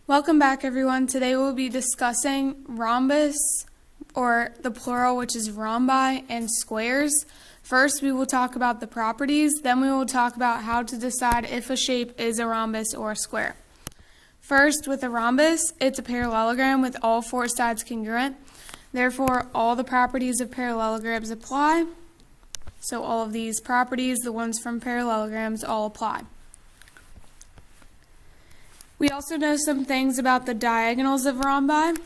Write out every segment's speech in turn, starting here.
Welcome back, everyone. Today we'll be discussing rhombus, or the plural, which is rhombi, and squares. First, we will talk about the properties. Then we will talk about how to decide if a shape is a rhombus or a square. First, with a rhombus, it's a parallelogram with all four sides congruent. Therefore, all the properties of parallelograms apply. So all of these properties, the ones from parallelograms, all apply. We also know some things about the diagonals of rhombi.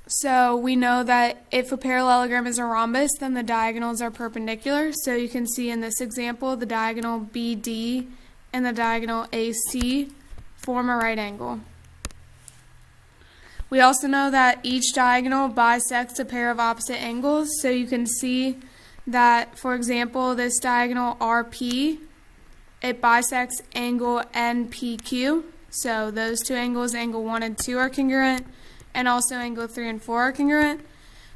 So we know that if a parallelogram is a rhombus, then the diagonals are perpendicular. So you can see in this example, the diagonal BD and the diagonal AC form a right angle. We also know that each diagonal bisects a pair of opposite angles. So you can see that, for example, this diagonal RP, it bisects angle NPQ. So those two angles, angle 1 and 2, are congruent, and also angle 3 and 4 are congruent.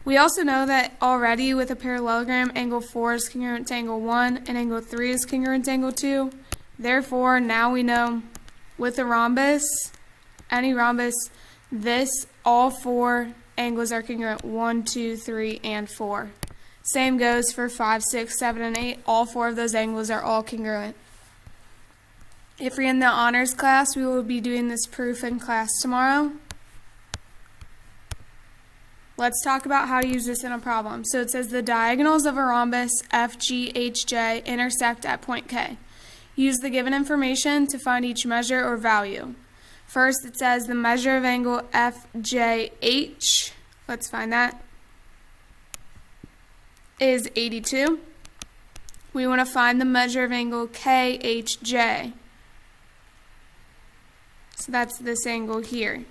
We also know that already with a parallelogram, angle 4 is congruent to angle 1, and angle 3 is congruent to angle 2. Therefore, now we know with a rhombus, any rhombus, all four angles are congruent, 1, 2, 3, and 4. Same goes for 5, 6, 7, and 8. All four of those angles are all congruent. If you're in the honors class, we will be doing this proof in class tomorrow. Let's talk about how to use this in a problem. So it says the diagonals of a rhombus FGHJ intersect at point K. Use the given information to find each measure or value. First, it says the measure of angle FJH, let's find that, is 82. We want to find the measure of angle KHJ. So that's this angle here.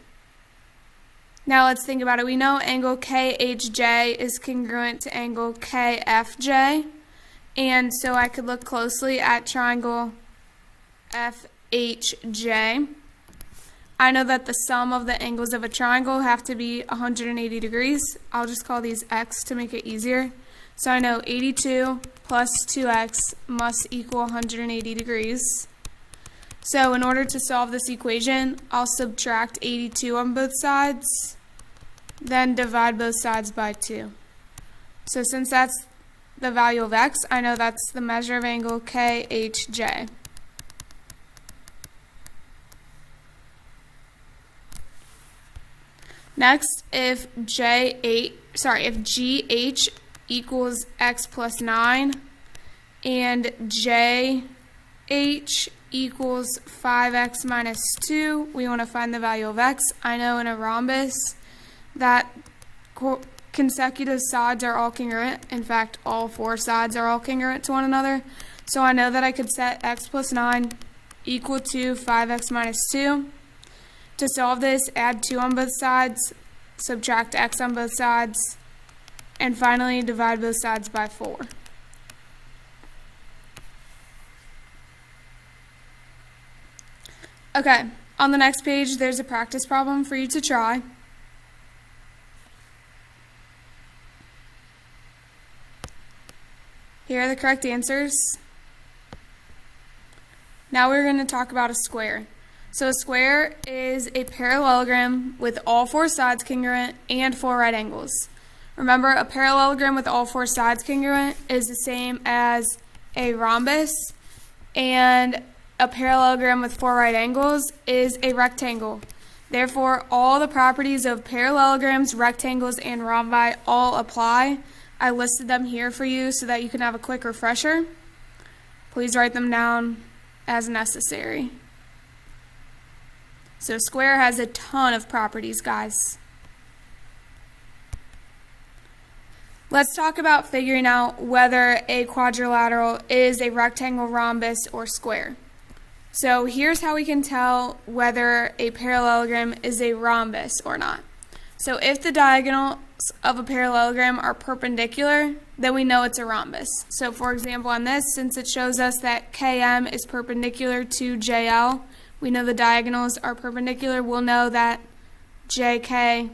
Now let's think about it. We know angle KHJ is congruent to angle KFJ. And so I could look closely at triangle FHJ. I know that the sum of the angles of a triangle have to be 180 degrees. I'll just call these X to make it easier. So I know 82 plus 2X must equal 180 degrees. So in order to solve this equation, I'll subtract 82 on both sides, then divide both sides by 2. So since that's the value of X, I know that's the measure of angle KHJ. Next, if GH equals X plus 9 and JH equals 5X minus 2, we want to find the value of X. I know in a rhombus that consecutive sides are all congruent. In fact, all four sides are all congruent to one another. So I know that I could set X plus 9 equal to 5X minus 2. To solve this, add 2 on both sides, subtract X on both sides, and finally divide both sides by 4. Okay, on the next page, there's a practice problem for you to try. Here are the correct answers. Now we're going to talk about a square. So a square is a parallelogram with all four sides congruent and four right angles. Remember, a parallelogram with all four sides congruent is the same as a rhombus, and a parallelogram with four right angles is a rectangle. Therefore, all the properties of parallelograms, rectangles, and rhombi all apply. I listed them here for you so that you can have a quick refresher. Please write them down as necessary. So a square has a ton of properties, guys. Let's talk about figuring out whether a quadrilateral is a rectangle, rhombus, or square. So here's how we can tell whether a parallelogram is a rhombus or not. So if the diagonals of a parallelogram are perpendicular, then we know it's a rhombus. So for example on this, since it shows us that KM is perpendicular to JL, we know the diagonals are perpendicular, we'll know that JKLM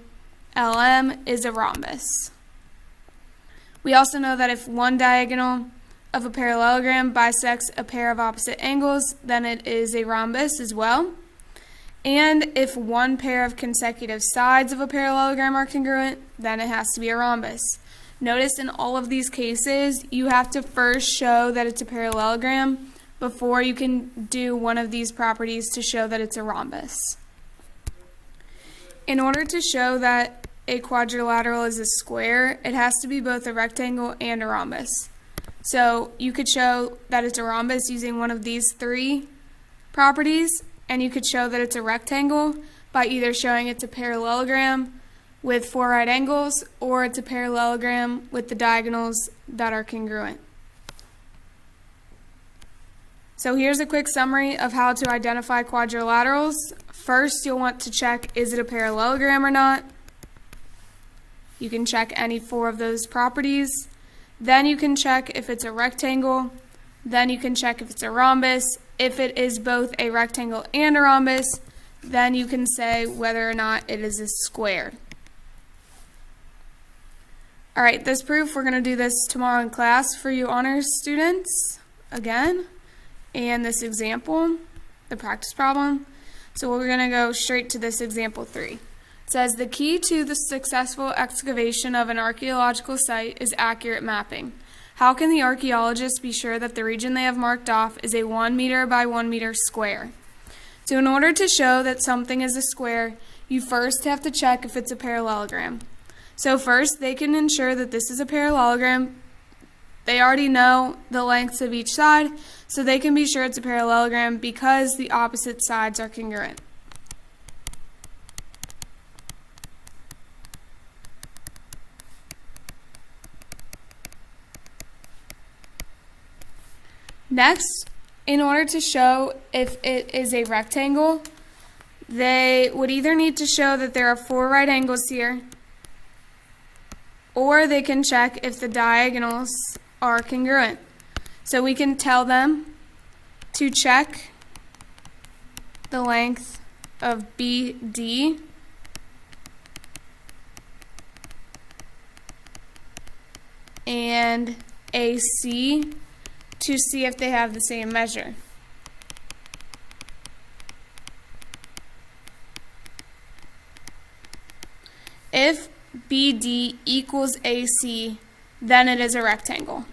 is a rhombus. We also know that if one diagonal of a parallelogram bisects a pair of opposite angles, then it is a rhombus as well. And if one pair of consecutive sides of a parallelogram are congruent, then it has to be a rhombus. Notice in all of these cases, you have to first show that it's a parallelogram before you can do one of these properties to show that it's a rhombus. In order to show that a quadrilateral is a square, it has to be both a rectangle and a rhombus. So you could show that it's a rhombus using one of these three properties, and you could show that it's a rectangle by either showing it's a parallelogram with 4 right angles, or it's a parallelogram with the diagonals that are congruent. So here's a quick summary of how to identify quadrilaterals. First, you'll want to check, is it a parallelogram or not? You can check any 4 of those properties. Then you can check if it's a rectangle. Then you can check if it's a rhombus. If it is both a rectangle and a rhombus, then you can say whether or not it is a square. All right, this proof, we're going to do this tomorrow in class for you honors students again. And this example, the practice problem. So we're going to go straight to this example 3. It says, the key to the successful excavation of an archaeological site is accurate mapping. How can the archaeologists be sure that the region they have marked off is a 1 meter by 1 meter square? So in order to show that something is a square, you first have to check if it's a parallelogram. So first, they can ensure that this is a parallelogram. They already know the lengths of each side, so they can be sure it's a parallelogram because the opposite sides are congruent. Next, in order to show if it is a rectangle, they would either need to show that there are 4 right angles here, or they can check if the diagonals are congruent. So we can tell them to check the length of BD and AC to see if they have the same measure. If BD equals AC, then it is a rectangle.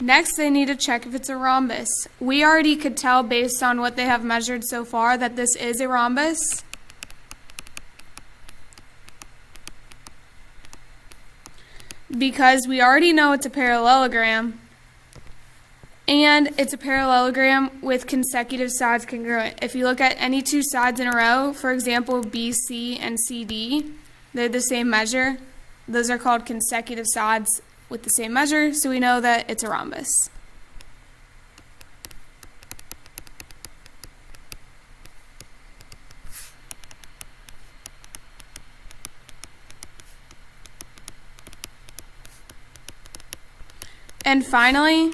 Next, they need to check if it's a rhombus. We already could tell based on what they have measured so far that this is a rhombus. Because we already know it's a parallelogram, and it's a parallelogram with consecutive sides congruent. If you look at any 2 sides in a row, for example, BC and CD, they're the same measure. Those are called consecutive sides with the same measure, so we know that it's a rhombus. And finally,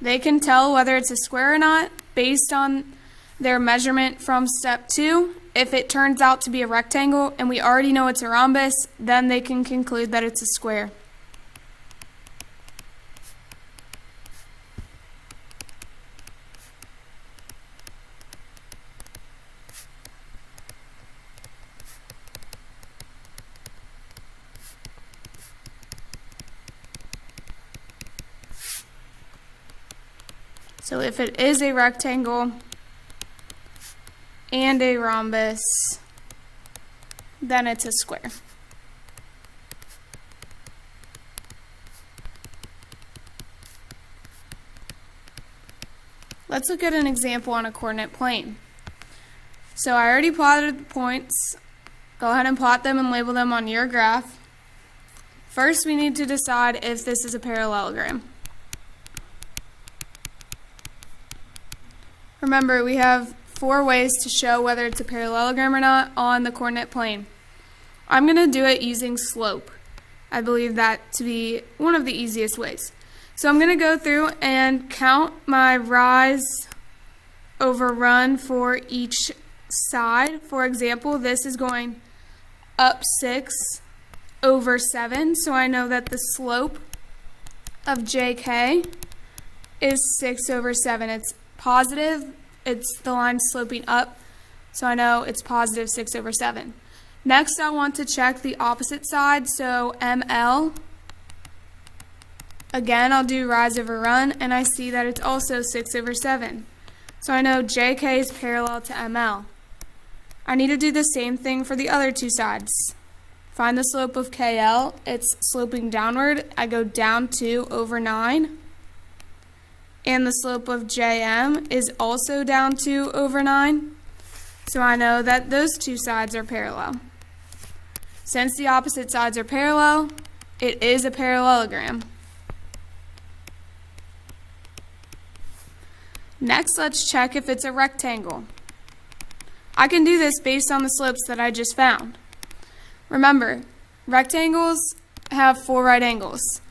they can tell whether it's a square or not based on their measurement from step 2. If it turns out to be a rectangle and we already know it's a rhombus, then they can conclude that it's a square. So if it is a rectangle and a rhombus, then it's a square. Let's look at an example on a coordinate plane. So I already plotted the points. Go ahead and plot them and label them on your graph. First, we need to decide if this is a parallelogram. Remember, we have 4 ways to show whether it's a parallelogram or not on the coordinate plane. I'm going to do it using slope. I believe that to be one of the easiest ways. So I'm going to go through and count my rise over run for each side. For example, this is going up 6 over 7, so I know that the slope of JK is 6 over 7. It's positive, it's the line sloping up, so I know it's positive 6 over 7. Next, I want to check the opposite side, so ML. Again, I'll do rise over run, and I see that it's also 6 over 7. So I know JK is parallel to ML. I need to do the same thing for the other two sides. Find the slope of KL. It's sloping downward. I go down 2 over 9. And the slope of JM is also down 2 over 9. So I know that those two sides are parallel. Since the opposite sides are parallel, it is a parallelogram. Next, let's check if it's a rectangle. I can do this based on the slopes that I just found. Remember, rectangles have 4 right angles.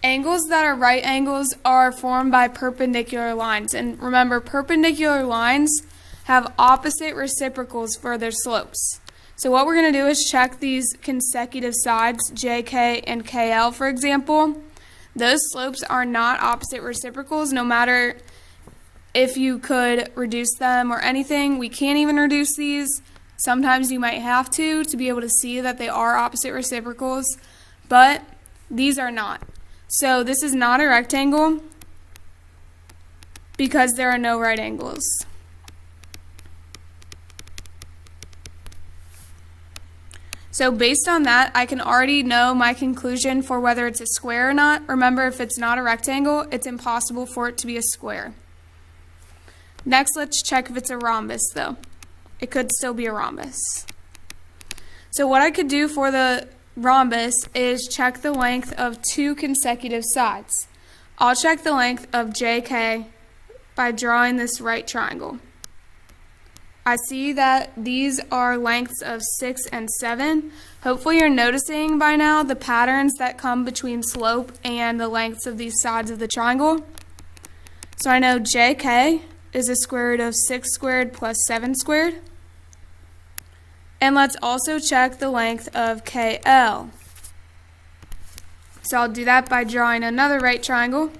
Angles that are right angles are formed by perpendicular lines. And remember, perpendicular lines have opposite reciprocals for their slopes. So what we're going to do is check these consecutive sides, JK and KL, for example. Those slopes are not opposite reciprocals, no matter if you could reduce them or anything. We can't even reduce these. Sometimes you might have to be able to see that they are opposite reciprocals, but these are not. So this is not a rectangle because there are no right angles. So based on that, I can already know my conclusion for whether it's a square or not. Remember, if it's not a rectangle, it's impossible for it to be a square. Next, let's check if it's a rhombus, though. It could still be a rhombus. So what I could do for the rhombus is check the length of 2 consecutive sides. I'll check the length of JK by drawing this right triangle. I see that these are lengths of 6 and 7. Hopefully you're noticing by now the patterns that come between slope and the lengths of these sides of the triangle. So I know JK is a square root of 6 squared plus 7 squared. And let's also check the length of KL. So I'll do that by drawing another right triangle.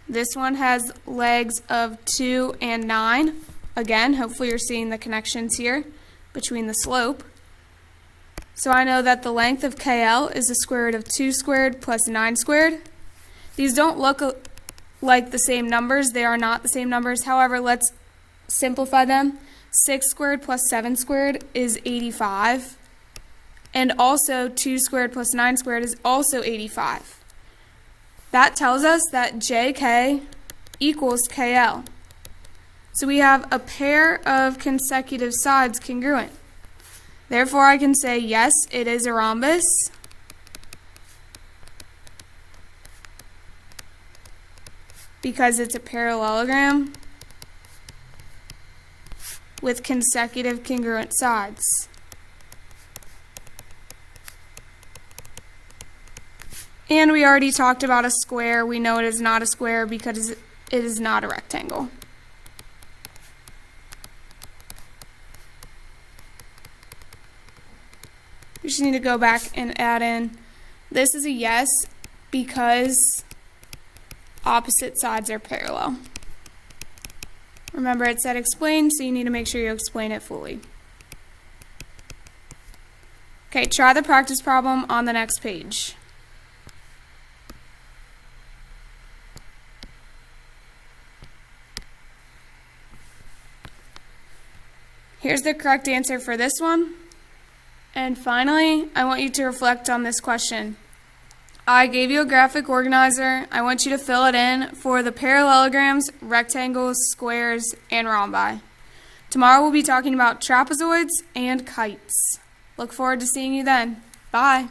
This one has legs of 2 and 9. Again, hopefully you're seeing the connections here between the slope. So I know that the length of KL is the square root of 2 squared plus 9 squared. These don't look like the same numbers. They are not the same numbers. However, let's simplify them. 6 squared plus 7 squared is 85. And also 2 squared plus 9 squared is also 85. That tells us that JK equals KL. So we have a pair of consecutive sides congruent. Therefore, I can say, yes, it is a rhombus. Because it's a parallelogram with consecutive congruent sides. And we already talked about a square. We know it is not a square because it is not a rectangle. We just need to go back and add in, this is a yes because opposite sides are parallel. Remember, it said explain, so you need to make sure you explain it fully. Okay, try the practice problem on the next page. Here's the correct answer for this one. And finally, I want you to reflect on this question. I gave you a graphic organizer. I want you to fill it in for the parallelograms, rectangles, squares, and rhombi. Tomorrow we'll be talking about trapezoids and kites. Look forward to seeing you then. Bye.